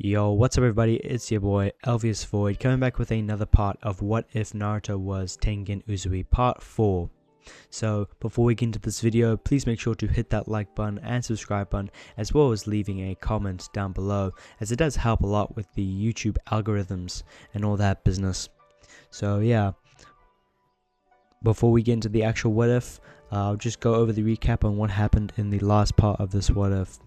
Yo, what's up everybody, it's your boy Elvius Void coming back with another part of What If Naruto Was Tengen Uzui Part 4. So before we get into this video, please make sure to hit that like button and subscribe button, as well as leaving a comment down below, as it does help a lot with the YouTube algorithms and all that business. So yeah, before we get into the actual what if, I'll just go over the recap on what happened in the last part of this what if.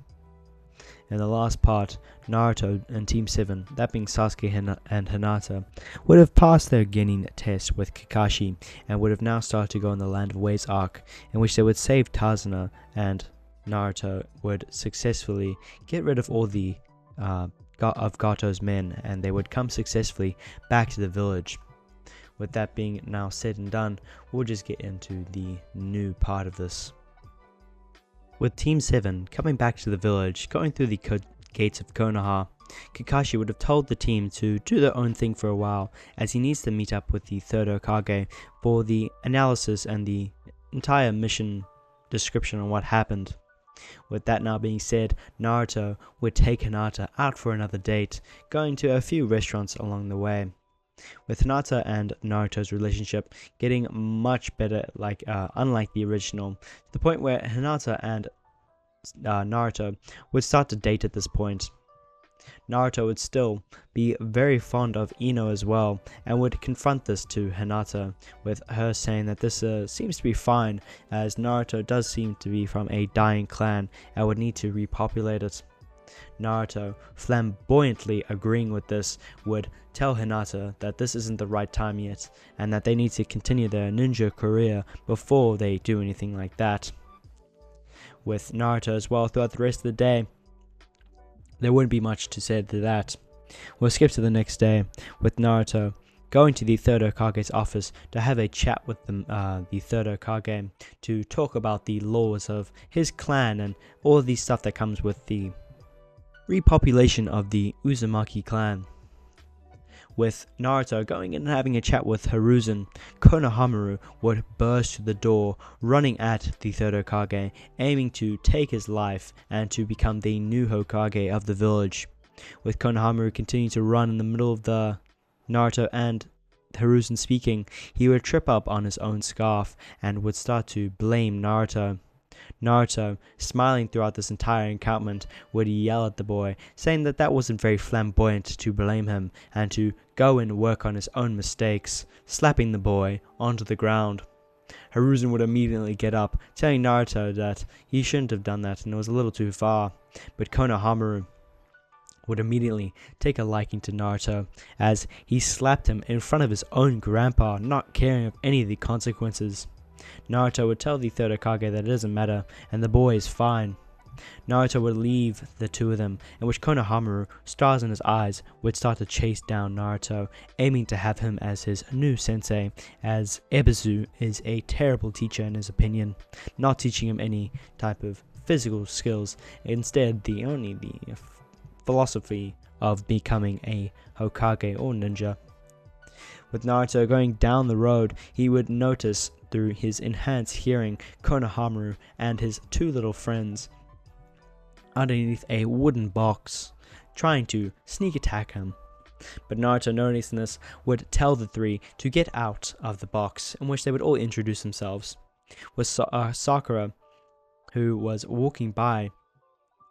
In the last part, Naruto and Team 7, that being Sasuke and Hinata, would have passed their Genin test with Kakashi and would have now started to go on the Land of Waves arc, in which they would save Tazuna, and Naruto would successfully get rid of all the of Gato's men, and they would come successfully back to the village. With that being now said and done, we'll just get into the new part of this. With Team 7 coming back to the village, going through the gates of Konoha, Kakashi would have told the team to do their own thing for a while, as he needs to meet up with the third Hokage for the analysis and the entire mission description on what happened. With that now being said, Naruto would take Hinata out for another date, going to a few restaurants along the way. With Hinata and Naruto's relationship getting much better, unlike the original, to the point where Hinata and Naruto would start to date at this point. Naruto would still be very fond of Ino as well, and would confront this to Hinata, with her saying that this seems to be fine, as Naruto does seem to be from a dying clan and would need to repopulate it. Naruto, flamboyantly agreeing with this, would tell Hinata that this isn't the right time yet, and that they need to continue their ninja career before they do anything like that. With Naruto as well, throughout the rest of the day, there wouldn't be much to say to that. We'll skip to the next day, with Naruto going to the third Hokage's office to have a chat with the third Hokage to talk about the laws of his clan and all of the stuff that comes with the repopulation of the Uzumaki clan. With Naruto going in and having a chat with Hiruzen, Konohamaru would burst through the door, running at the third Hokage, aiming to take his life and to become the new Hokage of the village. With Konohamaru continuing to run in the middle of the Naruto and Hiruzen speaking, he would trip up on his own scarf and would start to blame Naruto. Naruto, smiling throughout this entire encounter, would yell at the boy, saying that wasn't very flamboyant to blame him and to go and work on his own mistakes, slapping the boy onto the ground. Hiruzen would immediately get up, telling Naruto that he shouldn't have done that and it was a little too far, but Konohamaru would immediately take a liking to Naruto, as he slapped him in front of his own grandpa, not caring of any of the consequences. Naruto would tell the third Hokage that it doesn't matter and the boy is fine. Naruto would leave the two of them, in which Konohamaru, stars in his eyes, would start to chase down Naruto, aiming to have him as his new sensei, as Ebisu is a terrible teacher in his opinion, not teaching him any type of physical skills, instead only the philosophy of becoming a Hokage or ninja. With Naruto going down the road, he would notice through his enhanced hearing Konohamaru and his two little friends underneath a wooden box, trying to sneak attack him. But Naruto, noticing this, would tell the three to get out of the box, in which they would all introduce themselves. With Sakura, who was walking by,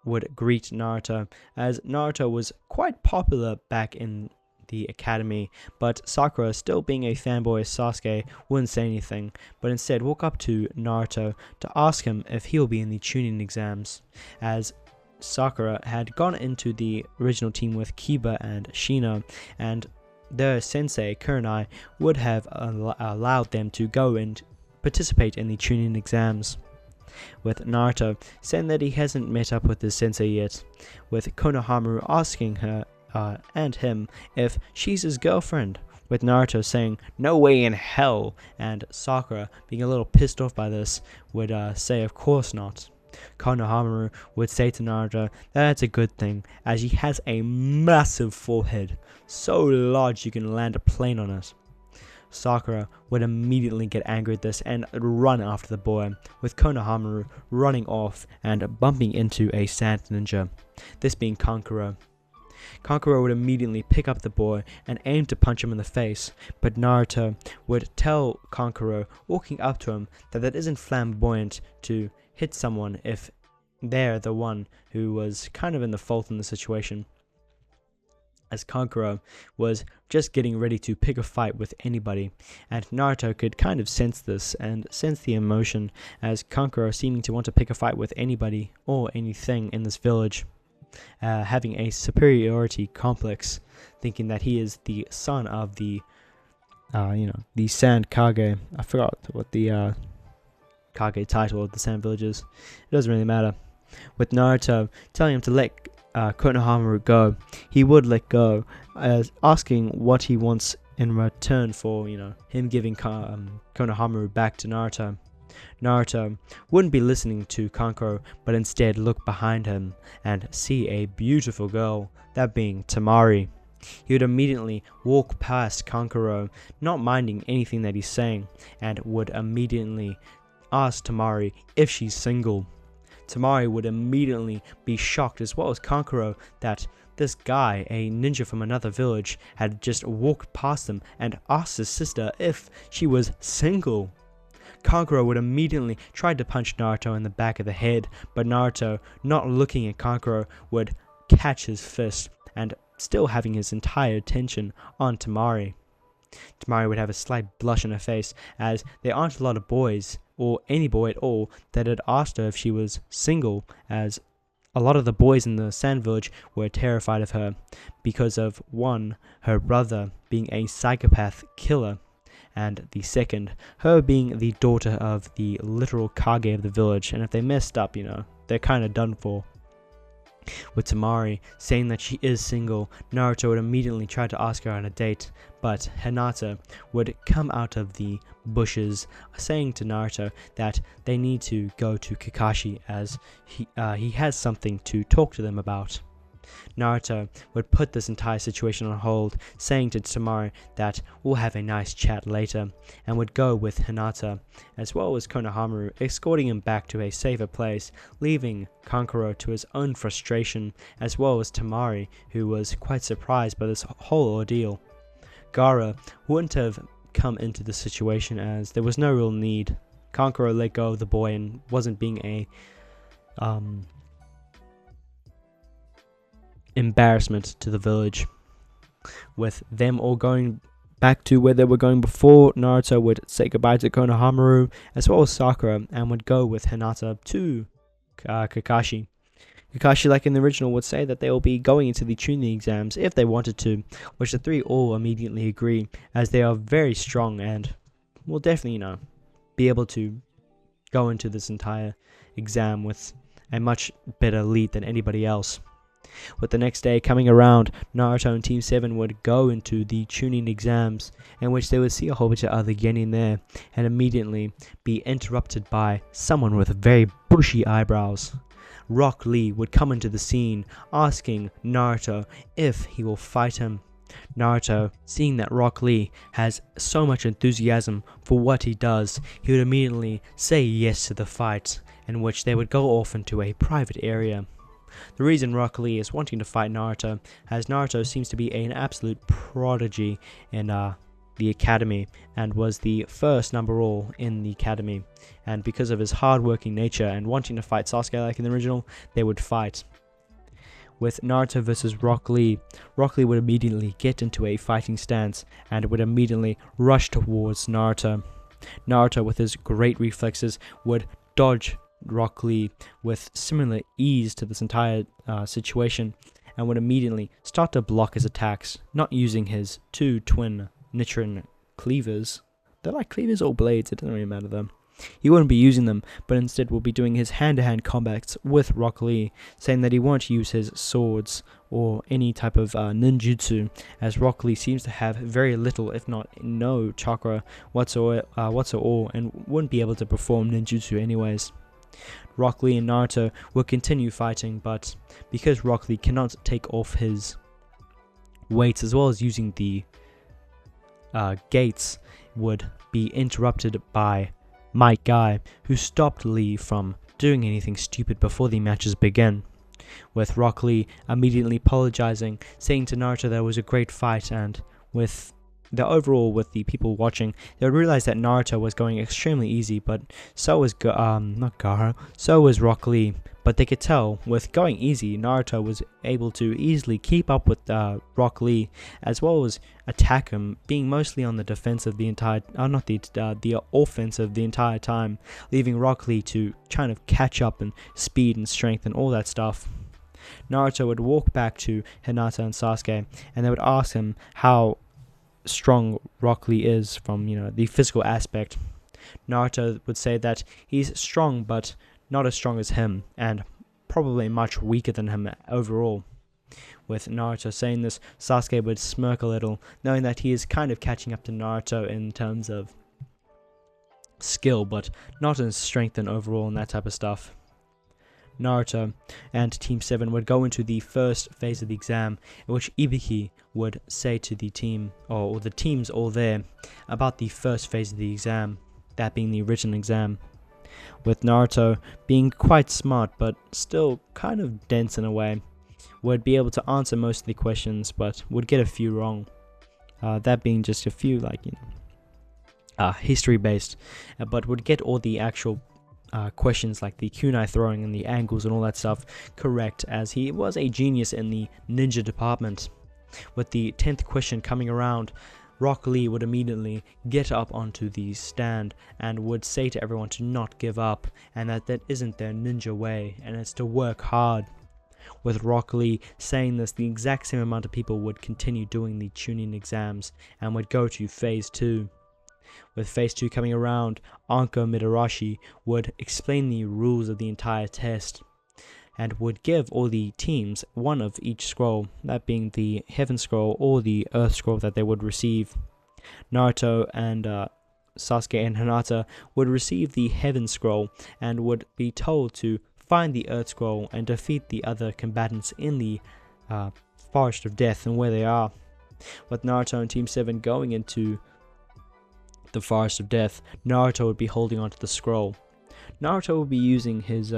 would greet Naruto, as Naruto was quite popular back in the academy, but Sakura, still being a fanboy of Sasuke, wouldn't say anything, but instead walk up to Naruto to ask him if he'll be in the Chunin exams, as Sakura had gone into the original team with Kiba and Shino, and their sensei Kurenai would have allowed them to go and participate in the Chunin exams. With Naruto saying that he hasn't met up with his sensei yet, with Konohamaru asking her and him if she's his girlfriend, with Naruto saying no way in hell, and Sakura, being a little pissed off by this, would say of course not. Konohamaru would say to Naruto that that's a good thing, as he has a massive forehead, so large you can land a plane on it. Sakura would immediately get angry at this and run after the boy, with Konohamaru running off and bumping into a sand ninja, this being Kankuro. Kankuro would immediately pick up the boy and aim to punch him in the face, but Naruto would tell Kankuro, walking up to him, that it isn't flamboyant to hit someone if they're the one who was kind of in the fault in the situation, as Kankuro was just getting ready to pick a fight with anybody, and Naruto could kind of sense this and sense the emotion as Kankuro seeming to want to pick a fight with anybody or anything in this village, having a superiority complex, thinking that he is the son of the the Sand Kage. I forgot what the Kage title of the Sand Village is. It doesn't really matter. With Naruto telling him to let Konohamaru go, he would let go, asking what he wants in return for, him giving Konohamaru back to Naruto. Naruto wouldn't be listening to Kankuro, but instead look behind him and see a beautiful girl, that being Temari. He would immediately walk past Kankuro, not minding anything that he's saying, and would immediately ask Temari if she's single. Temari would immediately be shocked, as well as Kankuro, that this guy, a ninja from another village, had just walked past them and asked his sister if she was single. Kankuro would immediately try to punch Naruto in the back of the head, but Naruto, not looking at Kankuro, would catch his fist and still having his entire attention on Temari. Temari would have a slight blush on her face, as there aren't a lot of boys, or any boy at all, that had asked her if she was single, as a lot of the boys in the Sand Village were terrified of her because of, one, her brother being a psychopath killer, and the second, her being the daughter of the literal Kage of the village, and if they messed up, they're kind of done for. With Temari saying that she is single, Naruto would immediately try to ask her on a date, but Hinata would come out of the bushes saying to Naruto that they need to go to Kakashi, as he has something to talk to them about. Naruto would put this entire situation on hold, saying to Temari that we'll have a nice chat later, and would go with Hinata, as well as Konohamaru, escorting him back to a safer place, leaving Kankuro to his own frustration, as well as Temari, who was quite surprised by this whole ordeal. Gaara wouldn't have come into the situation, as there was no real need. Kankuro let go of the boy and wasn't being a embarrassment to the village. With them all going back to where they were going before, Naruto would say goodbye to Konohamaru as well as Sakura, and would go with Hinata to Kakashi. Kakashi, like in the original, would say that they will be going into the Chunin exams if they wanted to, which the three all immediately agree, as they are very strong and will definitely, be able to go into this entire exam with a much better lead than anybody else. With the next day coming around, Naruto and Team 7 would go into the Chunin exams, in which they would see a whole bunch of other genin there, and immediately be interrupted by someone with very bushy eyebrows. Rock Lee would come into the scene, asking Naruto if he will fight him. Naruto, seeing that Rock Lee has so much enthusiasm for what he does, he would immediately say yes to the fight, in which they would go off into a private area. The reason Rock Lee is wanting to fight Naruto, as Naruto seems to be an absolute prodigy in the academy, and was the first number all in the academy, and because of his hard-working nature and wanting to fight Sasuke like in the original, they would fight. With Naruto versus Rock Lee would immediately get into a fighting stance and would immediately rush towards Naruto. Naruto, with his great reflexes, would dodge Rock Lee with similar ease to this entire situation, and would immediately start to block his attacks, not using his two twin Nichiren cleavers. They're like cleavers or blades, it doesn't really matter though. He wouldn't be using them, but instead will be doing his hand-to-hand combats with Rock Lee, saying that he won't use his swords or any type of ninjutsu, as Rock Lee seems to have very little, if not no, chakra whatsoever, and wouldn't be able to perform ninjutsu anyways. Rock Lee and Naruto will continue fighting, but because Rock Lee cannot take off his weights, as well as using the gates, would be interrupted by Might Guy, who stopped Lee from doing anything stupid before the matches began. with Rock Lee immediately apologizing, saying to Naruto that it was a great fight, and with the people watching, they would realize that Naruto was going extremely easy, but so was so was Rock Lee. But they could tell, with going easy, Naruto was able to easily keep up with Rock Lee, as well as attack him, being mostly on the defensive the entire, the offensive the entire time, leaving Rock Lee to kind of catch up in speed and strength and all that stuff. Naruto would walk back to Hinata and Sasuke, and they would ask him how strong Rock Lee is from, the physical aspect. Naruto would say that he's strong, but not as strong as him, and probably much weaker than him overall. With Naruto saying this, Sasuke would smirk a little, knowing that he is kind of catching up to Naruto in terms of skill, but not in strength and overall and that type of stuff. Naruto and Team 7 would go into the first phase of the exam, in which Ibiki would say to the team, or the teams all there, about the first phase of the exam, that being the written exam. With Naruto being quite smart, but still kind of dense in a way, would be able to answer most of the questions, but would get a few wrong. That being just a few, history based, but would get all the actual questions like the kunai throwing and the angles and all that stuff correct, as he was a genius in the ninja department. With the 10th question coming around, Rock Lee would immediately get up onto the stand and would say to everyone to not give up, and that isn't their ninja way, and it's to work hard. With Rock Lee saying this, the exact same amount of people would continue doing the Chunin exams and would go to phase 2. With phase 2 coming around, Anko Midarashi would explain the rules of the entire test, and would give all the teams one of each scroll, that being the Heaven Scroll or the Earth Scroll that they would receive. Naruto and Sasuke and Hinata would receive the Heaven Scroll and would be told to find the Earth Scroll and defeat the other combatants in the Forest of Death and where they are. With Naruto and Team 7 going into the Forest of Death, Naruto would be holding onto the scroll. Naruto would be using his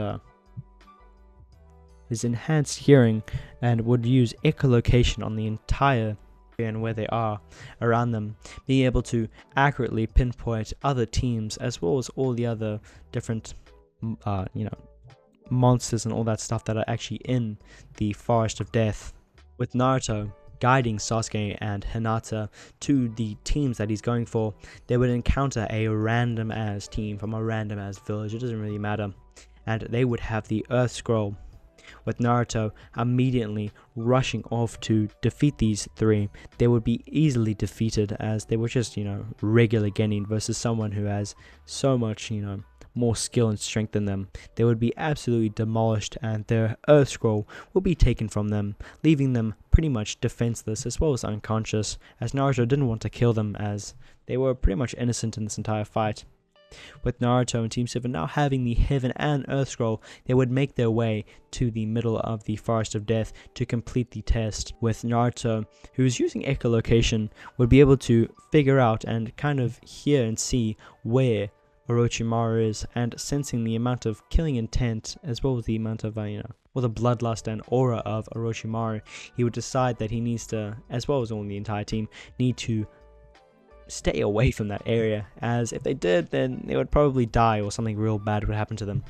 enhanced hearing and would use echolocation on the entire area and where they are around them, being able to accurately pinpoint other teams as well as all the other different monsters and all that stuff that are actually in the Forest of Death. With Naruto guiding Sasuke and Hinata to the teams that he's going for, they would encounter a random ass team from a random ass village, it doesn't really matter, and they would have the Earth Scroll. With Naruto immediately rushing off to defeat these three, they would be easily defeated, as they were just, regular genin versus someone who has so much, more skill and strength than them. They would be absolutely demolished, and their Earth Scroll will be taken from them, leaving them pretty much defenseless as well as unconscious, as Naruto didn't want to kill them, as they were pretty much innocent in this entire fight. With Naruto and Team 7 now having the Heaven and Earth Scroll, they would make their way to the middle of the Forest of Death to complete the test. With Naruto, who is using echolocation, would be able to figure out and kind of hear and see where Orochimaru is, and sensing the amount of killing intent as well as the amount of the bloodlust and aura of Orochimaru, he would decide that he needs to, as well as all the entire team, need to stay away from that area, as if they did, then they would probably die or something real bad would happen to them.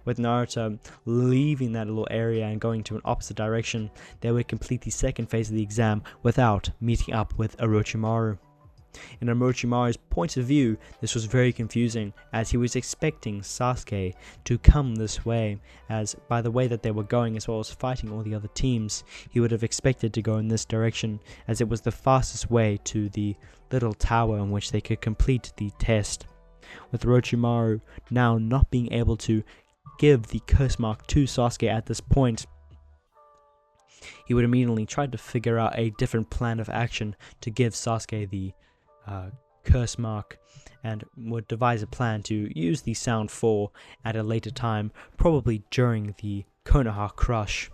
With Naruto leaving that little area and going to an opposite direction, they would complete the second phase of the exam without meeting up with Orochimaru. In Orochimaru's point of view, this was very confusing, as he was expecting Sasuke to come this way, as by the way that they were going as well as fighting all the other teams, he would have expected to go in this direction, as it was the fastest way to the little tower in which they could complete the test. With Orochimaru now not being able to give the curse mark to Sasuke at this point, he would immediately try to figure out a different plan of action to give Sasuke the curse mark, and would devise a plan to use the Sound 4 at a later time, probably during the Konoha crush.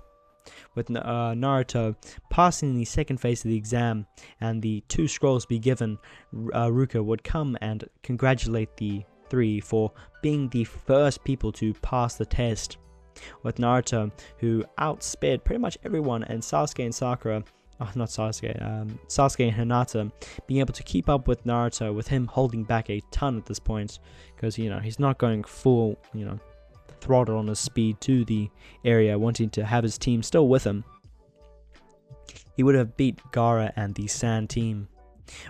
With Naruto passing the second phase of the exam and the 2 scrolls be given, Ruka would come and congratulate the 3 for being the first people to pass the test. with Naruto, who outspared pretty much everyone, and Sasuke and Sakura, not Sasuke, Sasuke and Hinata being able to keep up with Naruto, with him holding back a ton at this point, because, you know, he's not going full, you know, throttle on his speed to the area, wanting to have his team still with him. He would have beat Gaara and the Sand team.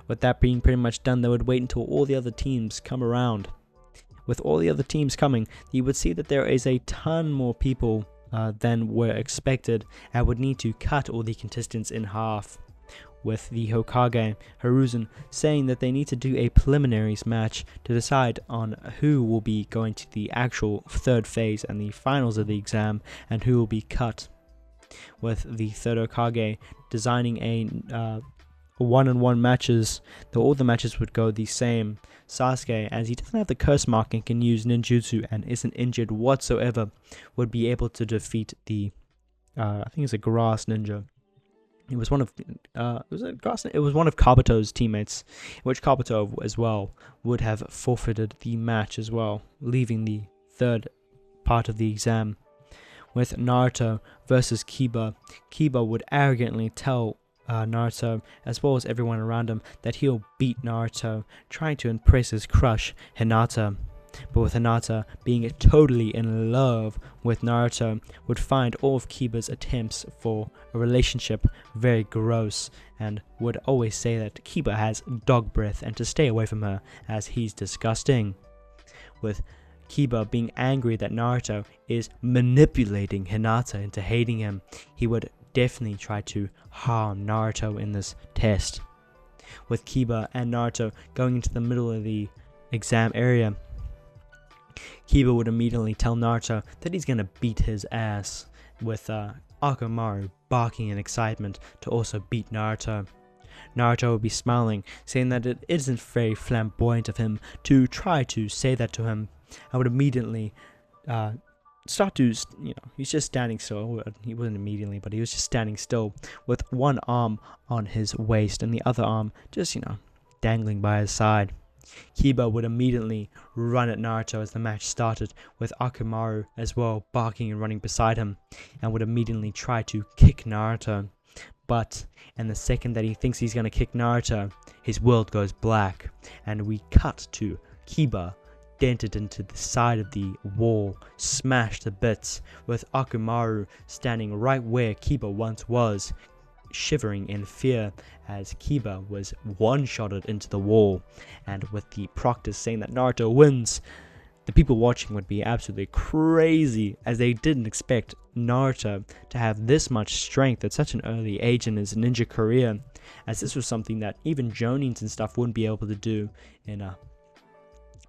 With that being pretty much done, they would wait until all the other teams come around. With all the other teams coming, you would see that there is a ton more people than were expected, and would need to cut all the contestants in half, with the Hokage, Hiruzen, saying that they need to do a preliminaries match to decide on who will be going to the actual third phase and the finals of the exam, and who will be cut, with the third Hokage designing a one-on-one matches, though all the matches would go the same. Sasuke, as he doesn't have the curse mark and can use ninjutsu and isn't injured whatsoever, would be able to defeat the I think it's a grass ninja. It was one of it was one of Kabuto's teammates, which Kabuto as well would have forfeited the match as well, leaving the third part of the exam. With Naruto versus Kiba, Kiba would arrogantly tell Naruto, as well as everyone around him, that he'll beat Naruto, trying to impress his crush, Hinata. But with Hinata being totally in love with Naruto, would find all of Kiba's attempts for a relationship very gross, and would always say that Kiba has dog breath and to stay away from her, as he's disgusting. With Kiba being angry that Naruto is manipulating Hinata into hating him, he would definitely try to harm Naruto in this test. With Kiba and Naruto going into the middle of the exam area, Kiba would immediately tell Naruto that he's gonna beat his ass, with Akamaru barking in excitement to also beat Naruto. Naruto would be smiling, saying that it isn't very flamboyant of him to try to say that to him. I would immediately start to, you know, he's just standing still. He wasn't immediately, but he was just standing still with one arm on his waist and the other arm just, you know, dangling by his side. Kiba would immediately run at Naruto as the match started, with Akamaru as well barking and running beside him, and would immediately try to kick Naruto. But in the second that he thinks he's going to kick Naruto, his world goes black, and we cut to Kiba dented into the side of the wall, smashed to bits, with Akamaru standing right where Kiba once was, shivering in fear as Kiba was one-shotted into the wall. And with the proctor saying that Naruto wins, the people watching would be absolutely crazy, as they didn't expect Naruto to have this much strength at such an early age in his ninja career, as this was something that even Jonins and stuff wouldn't be able to do in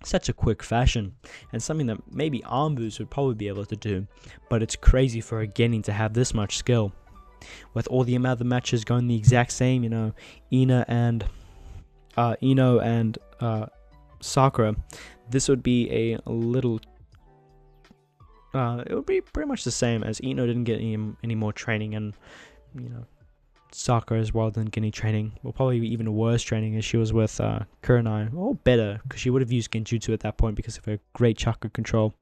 such a quick fashion, and something that maybe Anbus would probably be able to do, but it's crazy for a Genin to have this much skill. With all the other matches going the exact same, you know, Ino and Sakura, this would be a little it would be pretty much the same, as Ino didn't get any more training, and, you know, Sakura as well didn't get any training. Well, probably even worse training as she was with Kurenai, or better, because she would have used Genjutsu at that point because of her great chakra control.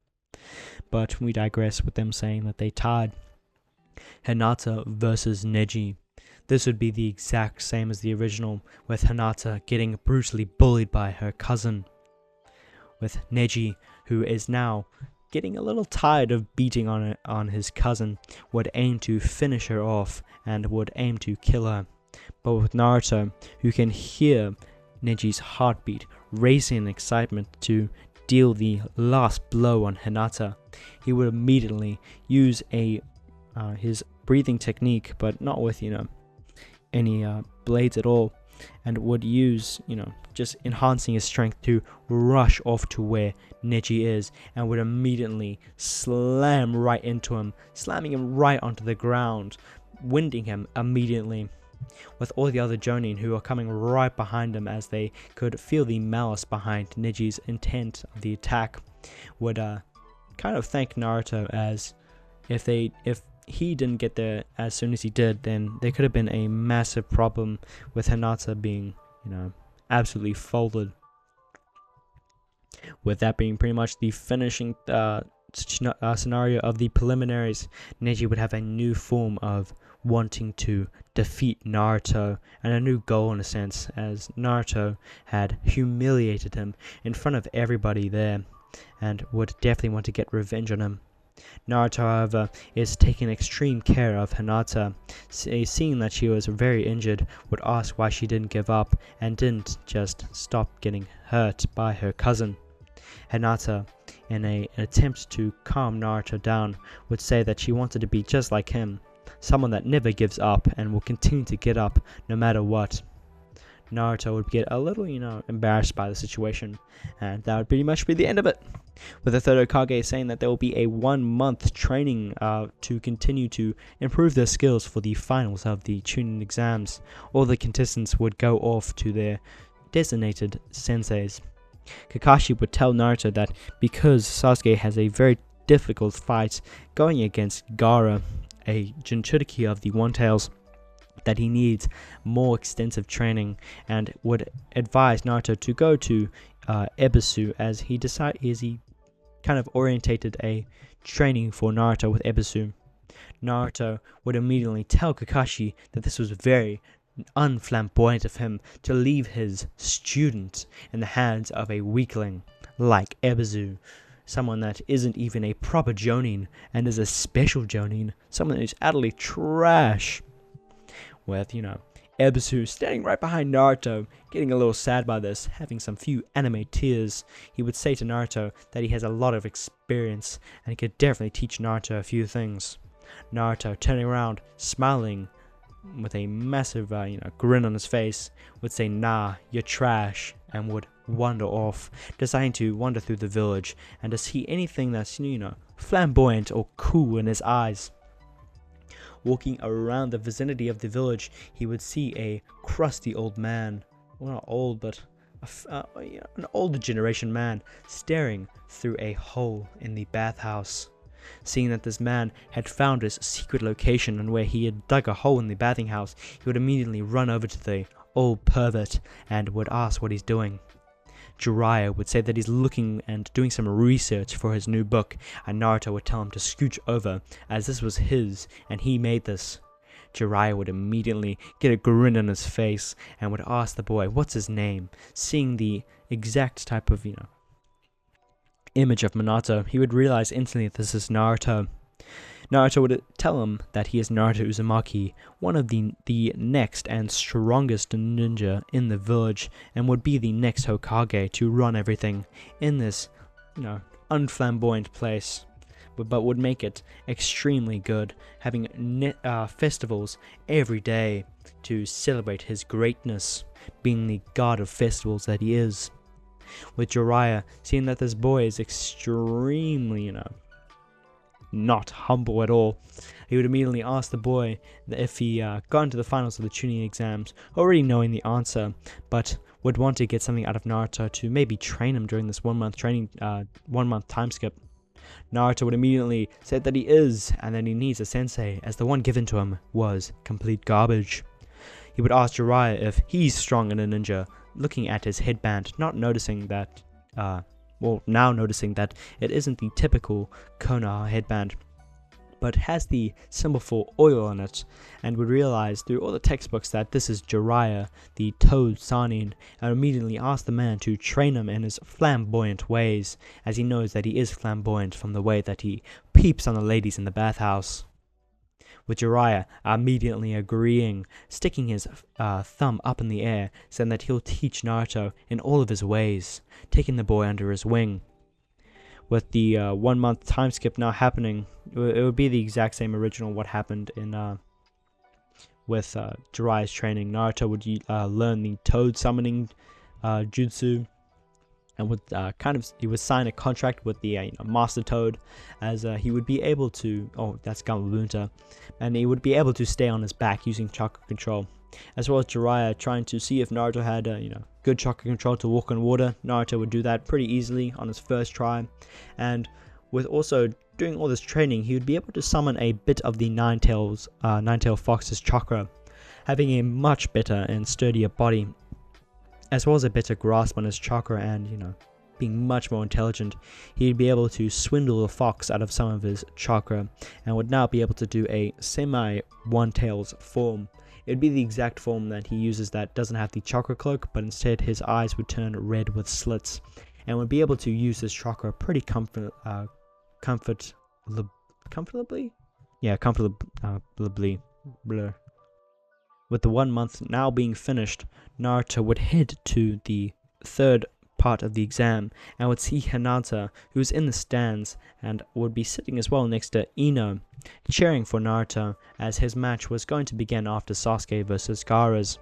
But we digress with them saying that they tied. Hinata versus Neji. This would be the exact same as the original, with Hinata getting brutally bullied by her cousin, with Neji, who is now getting a little tired of beating on his cousin, would aim to finish her off and would aim to kill her. But with Naruto, who can hear Neji's heartbeat racing in excitement to deal the last blow on Hinata, he would immediately use his breathing technique, but not with, you know, any blades at all, and would use, you know, just enhancing his strength to rush off to where Neji is, and would immediately slam right into him, slamming him right onto the ground, winding him immediately. With all the other Jonin who are coming right behind him, as they could feel the malice behind Neji's intent of the attack, would kind of thank Naruto, as if he didn't get there as soon as he did, then there could have been a massive problem with Hinata being, you know, absolutely folded. With that being pretty much the finishing scenario of the preliminaries, Neji would have a new form of wanting to defeat Naruto, and a new goal in a sense, as Naruto had humiliated him in front of everybody there and would definitely want to get revenge on him. Naruto, however, is taking extreme care of Hinata. Seeing that she was very injured, would ask why she didn't give up and didn't just stop getting hurt by her cousin. Hinata, in an attempt to calm Naruto down, would say that she wanted to be just like him, someone that never gives up and will continue to get up no matter what. Naruto would get a little, embarrassed by the situation, and that would pretty much be the end of it. With the third Hokage saying that there will be a 1-month training to continue to improve their skills for the finals of the Chunin exams. All the contestants would go off to their designated senseis. Kakashi would tell Naruto that because Sasuke has a very difficult fight going against Gaara, a Jinchuriki of the One-Tails, that he needs more extensive training, and would advise Naruto to go to Ebisu, as he kind of orientated a training for Naruto with Ebisu. Naruto would immediately tell Kakashi that this was very unflamboyant of him to leave his student in the hands of a weakling like Ebisu, someone that isn't even a proper Jonin and is a special Jonin, someone that is utterly trash. With, Ebisu standing right behind Naruto, getting a little sad by this, having some few anime tears. He would say to Naruto that he has a lot of experience and he could definitely teach Naruto a few things. Naruto, turning around, smiling with a massive grin on his face, would say, "Nah, you're trash," and would wander off, deciding to wander through the village and to see anything that's flamboyant or cool in his eyes. Walking around the vicinity of the village, he would see a crusty old man, well, not old, but an older generation man, staring through a hole in the bathhouse. Seeing that this man had found his secret location and where he had dug a hole in the bathing house, he would immediately run over to the old pervert and would ask what he's doing. Jiraiya would say that he's looking and doing some research for his new book, and Naruto would tell him to scooch over, as this was his and he made this. Jiraiya would immediately get a grin on his face and would ask the boy what's his name. Seeing the exact type of image of Minato, he would realize instantly that this is Naruto. Naruto would tell him that he is Naruto Uzumaki, one of the next and strongest ninja in the village, and would be the next Hokage to run everything in this, unflamboyant place, but would make it extremely good, having festivals every day to celebrate his greatness, being the god of festivals that he is. With Jiraiya seeing that this boy is extremely, not humble at all, he would immediately ask the boy if he got into the finals of the Chunin exams, already knowing the answer, but would want to get something out of Naruto to maybe train him during this 1-month training, 1-month time skip. Naruto would immediately say that he is, and that he needs a sensei, as the one given to him was complete garbage. He would ask Jiraiya if he's strong in a ninja, looking at his headband, not noticing that, now noticing that it isn't the typical Konoha headband, but has the symbol for oil on it, and would realize through all the textbooks that this is Jiraiya, the Toad Sanin, and immediately ask the man to train him in his flamboyant ways, as he knows that he is flamboyant from the way that he peeps on the ladies in the bathhouse. With Jiraiya immediately agreeing, sticking his thumb up in the air, saying that he'll teach Naruto in all of his ways, taking the boy under his wing. With the 1-month time skip now happening, it would be the exact same original what happened in with Jiraiya's training. Naruto would learn the Toad summoning jutsu, and would he would sign a contract with the Master Toad, as he would be able to, that's Gamabunta, and he would be able to stay on his back using chakra control, as well as Jiraiya trying to see if Naruto had good chakra control to walk on water. Naruto would do that pretty easily on his first try, and with also doing all this training, he would be able to summon a bit of the Nine-Tailed Fox's chakra, having a much better and sturdier body, as well as a better grasp on his chakra, and being much more intelligent, he'd be able to swindle a fox out of some of his chakra, and would now be able to do a semi-one-tails form. It would be the exact form that he uses that doesn't have the chakra cloak, but instead his eyes would turn red with slits, and would be able to use his chakra pretty comfortably. Yeah, comfortably. Blur. With the 1 month now being finished, Naruto would head to the third part of the exam and would see Hinata, who was in the stands, and would be sitting as well next to Ino, cheering for Naruto as his match was going to begin after Sasuke versus Gaara's.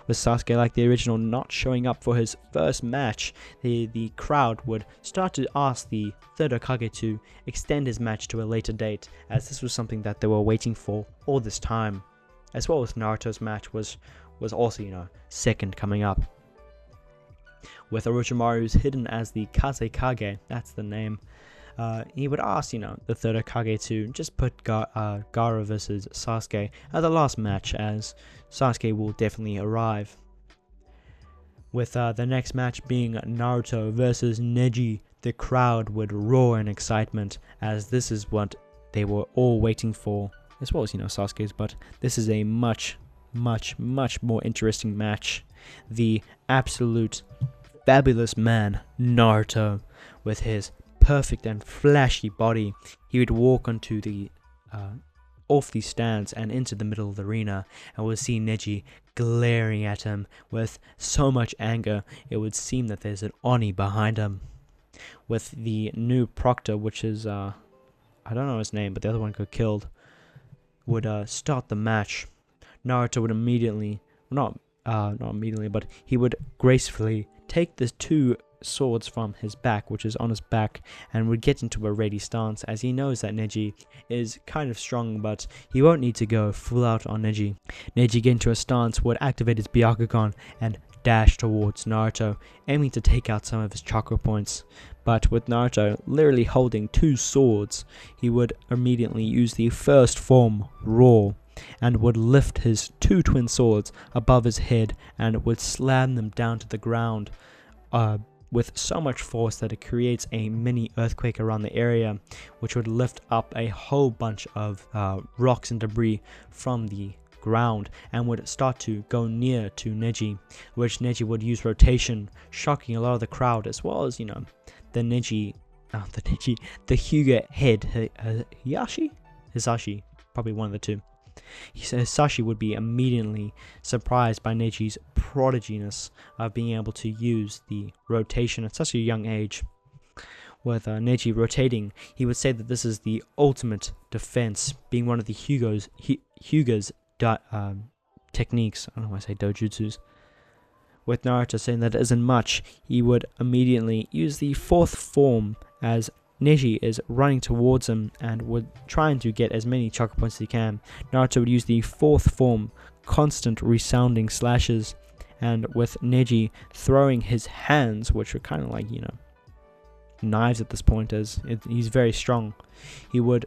With Sasuke, like the original, not showing up for his first match, the crowd would start to ask the third Hokage to extend his match to a later date, as this was something that they were waiting for all this time. As well as Naruto's match was also, second coming up. With Orochimaru's hidden as the Kazekage, that's the name, he would ask, the third Hokage to just put Gaara versus Sasuke at the last match, as Sasuke will definitely arrive. With the next match being Naruto versus Neji, the crowd would roar in excitement, as this is what they were all waiting for, as well as, Sasuke's, but this is a much more interesting match. The absolute fabulous man, Naruto, with his perfect and flashy body, he would walk onto the off the stands and into the middle of the arena, and would see Neji glaring at him with so much anger it would seem that there's an Oni behind him. With the new proctor, which is I don't know his name, but the other one got killed, would start the match. Naruto would immediately, not immediately, but he would gracefully take the two swords from his back, which is on his back, and would get into a ready stance, as he knows that Neji is kind of strong, but he won't need to go full out on Neji. Neji get into a stance, would activate his Byakugan and dash towards Naruto, aiming to take out some of his chakra points. But with Naruto literally holding two swords, he would immediately use the first form, Raw, and would lift his two twin swords above his head and would slam them down to the ground with so much force that it creates a mini earthquake around the area, which would lift up a whole bunch of rocks and debris from the ground and would start to go near to Neji, which Neji would use rotation, shocking a lot of the crowd, as well as, the Hyuga head, Hisashi, probably one of the two. Hisashi would be immediately surprised by Neji's prodiginess of being able to use the rotation at such a young age. With Neji rotating, he would say that this is the ultimate defense, being one of the Hyuga's techniques. I don't know why I say dojutsus. With Naruto saying that it isn't much, he would immediately use the fourth form as Neji is running towards him and would trying to get as many chakra points as he can. Naruto would use the fourth form, constant resounding slashes, and with Neji throwing his hands, which are kind of like, knives at this point, as he's very strong, he would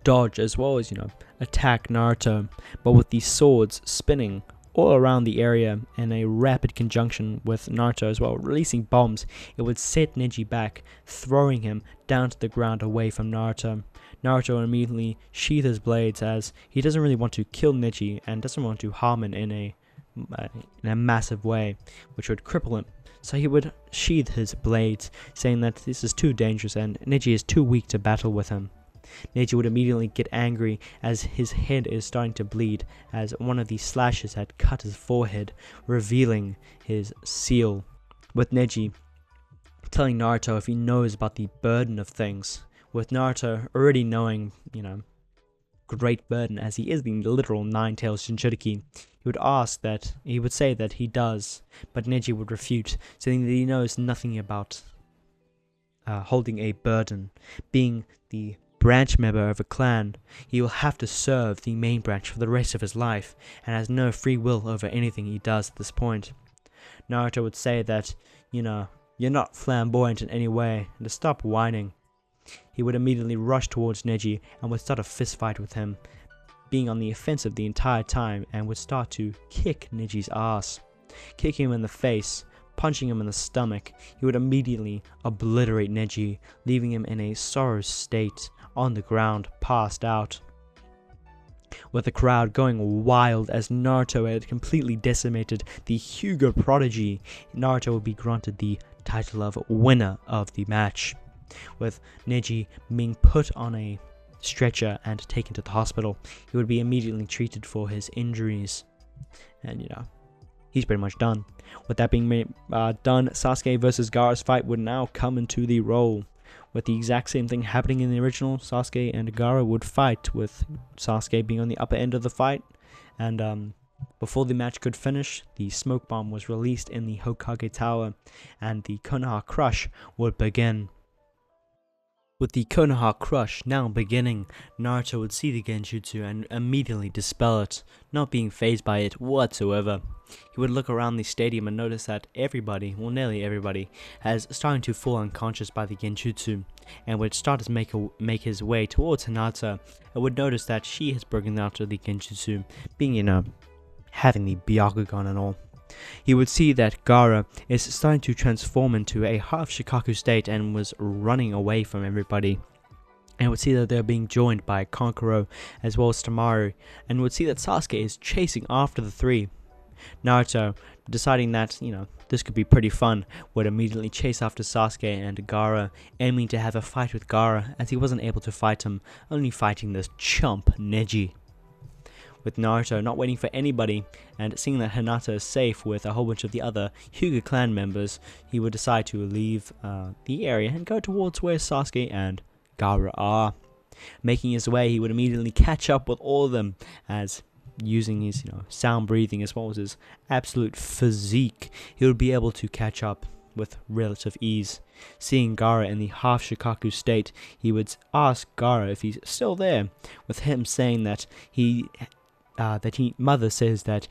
dodge as well as, attack Naruto, but with the swords spinning all around the area in a rapid conjunction with Naruto as well, releasing bombs. It would set Neji back, throwing him down to the ground away from Naruto. Naruto immediately sheathes his blades, as he doesn't really want to kill Neji and doesn't want to harm him in a massive way, which would cripple him. So he would sheathe his blades, saying that this is too dangerous and Neji is too weak to battle with him. Neji would immediately get angry as his head is starting to bleed, as one of the slashes had cut his forehead, revealing his seal. With Neji telling Naruto if he knows about the burden of things, with Naruto already knowing, great burden, as he is the literal nine-tailed Jinchuriki, he would say that he does, but Neji would refute, saying that he knows nothing about holding a burden. Being the branch member of a clan, he will have to serve the main branch for the rest of his life, and has no free will over anything he does at this point. Naruto would say that, you're not flamboyant in any way, and to stop whining. He would immediately rush towards Neji and would start a fist fight with him, being on the offensive the entire time, and would start to kick Neji's ass, kicking him in the face, punching him in the stomach, he would immediately obliterate Neji, leaving him in a sorrow state on the ground, passed out. With the crowd going wild as Naruto had completely decimated the Hyuga prodigy, Naruto would be granted the title of winner of the match, with Neji being put on a stretcher and taken to the hospital. He would be immediately treated for his injuries, and he's pretty much done. With that being done, Sasuke versus Gaara's fight would now come into the role. With the exact same thing happening in the original, Sasuke and Gaara would fight, with Sasuke being on the upper end of the fight, and before the match could finish, the smoke bomb was released in the Hokage Tower, and the Konoha Crush would begin. With the Konoha Crush now beginning, Naruto would see the Genjutsu and immediately dispel it, not being fazed by it whatsoever. He would look around the stadium and notice that everybody, well nearly everybody, has starting to fall unconscious by the Genjutsu, and would start to make his way towards Hinata, and would notice that she has broken out of the Genjutsu, being having the Byakugan and all. He would see that Gaara is starting to transform into a half Shikaku state and was running away from everybody, and would see that they're being joined by Kankuro as well as Tamaru, and would see that Sasuke is chasing after the three. Naruto, deciding that this could be pretty fun, would immediately chase after Sasuke and Gaara, aiming to have a fight with Gaara, as he wasn't able to fight him, only fighting this chump Neji. With Naruto not waiting for anybody, and seeing that Hinata is safe with a whole bunch of the other Hyuga clan members, he would decide to leave the area and go towards where Sasuke and Gaara are. Making his way, he would immediately catch up with all of them, as using his sound breathing as well as his absolute physique, he would be able to catch up with relative ease. Seeing Gaara in the half Shikaku state, he would ask Gaara if he's still there, with him saying that mother says that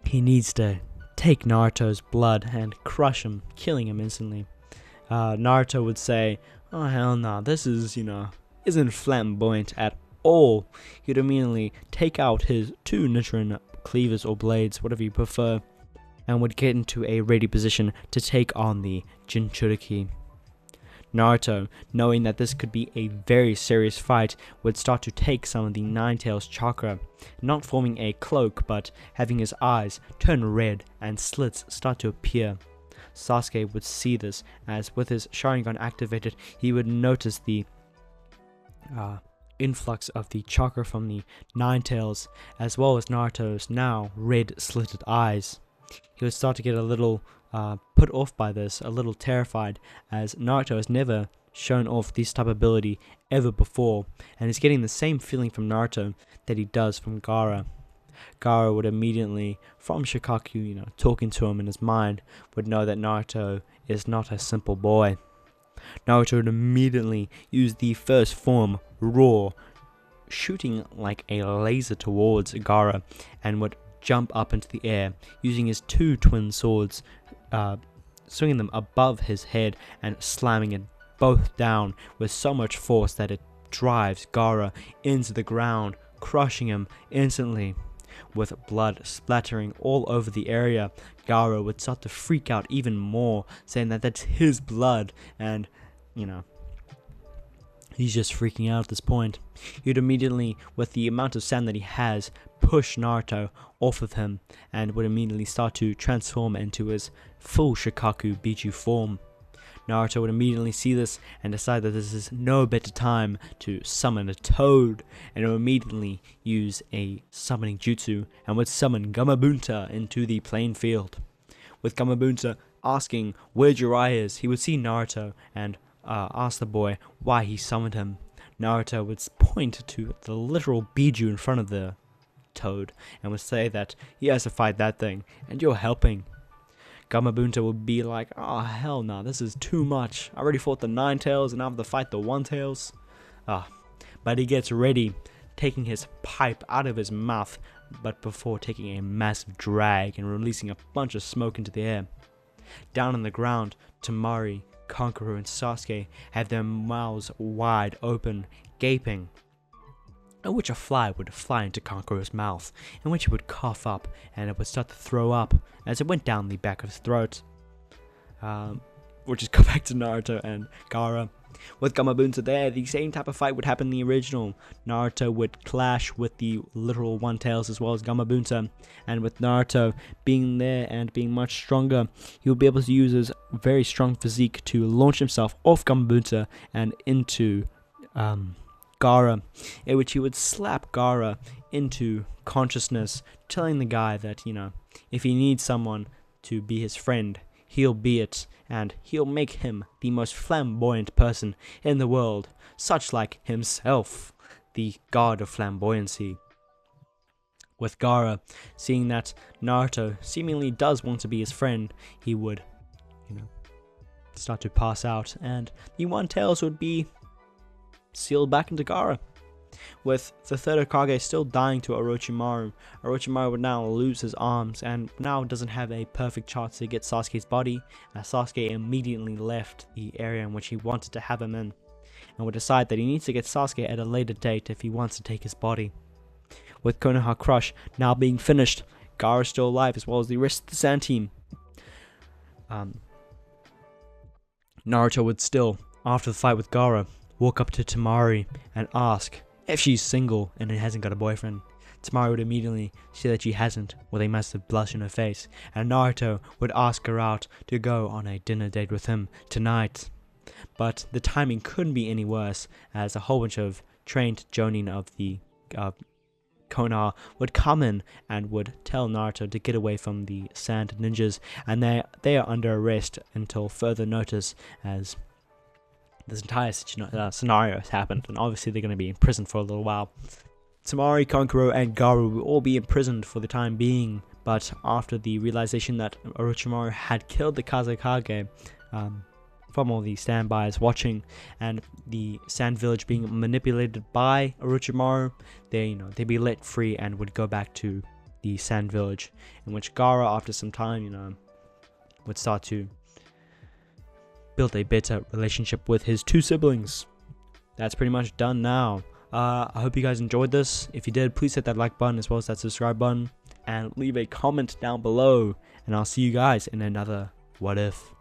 he needs to take Naruto's blood and crush him, killing him instantly. Naruto would say, "Oh hell no, this isn't flamboyant at all." He'd immediately take out his two Nichiren cleavers or blades, whatever you prefer, and would get into a ready position to take on the Jinchuriki. Naruto, knowing that this could be a very serious fight, would start to take some of the Nine-Tails chakra, not forming a cloak but having his eyes turn red and slits start to appear. Sasuke would see this, as with his Sharingan activated, he would notice the influx of the chakra from the Nine-Tails, as well as Naruto's now red slitted eyes. He would start to get a little put off by this, a little terrified, as Naruto has never shown off this type of ability ever before, and is getting the same feeling from Naruto that he does from Gaara. Gaara would immediately, from Shikaku, talking to him in his mind, would know that Naruto is not a simple boy. Naruto would immediately use the first form, Raw, shooting like a laser towards Gaara, and would jump up into the air, using his two twin swords, swinging them above his head and slamming it both down with so much force that it drives Gaara into the ground, crushing him instantly. With blood splattering all over the area, Gaara would start to freak out even more, saying that that's his blood, and he's just freaking out at this point. He'd immediately, with the amount of sand that he has, push Naruto off of him, and would immediately start to transform into his full Shikaku Biju form. Naruto would immediately see this and decide that this is no better time to summon a toad, and would immediately use a summoning jutsu and would summon Gamabunta into the playing field. With Gamabunta asking where Jiraiya is, he would see Naruto and ask the boy why he summoned him. Naruto would point to the literal Biju in front of the toad and would say that he has to fight that thing and you're helping. Gamabunta would be like, "Oh hell no, this is too much. I already fought the Nine-Tails and I have to fight the One-Tails." But he gets ready, taking his pipe out of his mouth, but before taking a massive drag and releasing a bunch of smoke into the air. Down on the ground, Temari, Kankuro and Sasuke have their mouths wide open, gaping. in which a fly would fly into Kankuro's mouth, in which he would cough up, and it would start to throw up as it went down the back of his throat. We'll just go back to Naruto and Gaara. With Gamabunta there, the same type of fight would happen in the original. Naruto would clash with the literal One-Tails as well as Gamabunta, and with Naruto being there and being much stronger, he would be able to use his very strong physique to launch himself off Gamabunta and into Gaara, in which he would slap Gaara into consciousness, telling the guy that, you know, if he needs someone to be his friend, he'll be it, and he'll make him the most flamboyant person in the world, such like himself, the god of flamboyancy. With Gaara, seeing that Naruto seemingly does want to be his friend, he would, you know, start to pass out, and the One-Tails would be sealed back into Gaara. With the third Hokage still dying to Orochimaru, Orochimaru would now lose his arms and now doesn't have a perfect chance to get Sasuke's body, as Sasuke immediately left the area in which he wanted to have him in, and would decide that he needs to get Sasuke at a later date if he wants to take his body. With Konoha Crush now being finished, Gaara is still alive as well as the rest of the Sand Team. Naruto would still, after the fight with Gaara, walk up to Temari and ask if she's single and hasn't got a boyfriend. Temari would immediately say that she hasn't, with a massive blush on her face, and Naruto would ask her out to go on a dinner date with him tonight. But the timing couldn't be any worse, as a whole bunch of trained jonin of the Konoha would come in and would tell Naruto to get away from the sand ninjas, and they are under arrest until further notice, as this entire scenario has happened, and obviously they're going to be in prison for a little while. Tamari, Kankuro, and Gaara will all be imprisoned for the time being, but after the realization that Orochimaru had killed the Kazekage, from all the standbys watching, and the Sand Village being manipulated by Orochimaru, they'd be let free and would go back to the Sand Village, in which Gaara, after some time, would start to build a better relationship with his two siblings. That's pretty much done now. I hope you guys enjoyed this. If you did, please hit that like button as well as that subscribe button, and leave a comment down below, and I'll see you guys in another What If.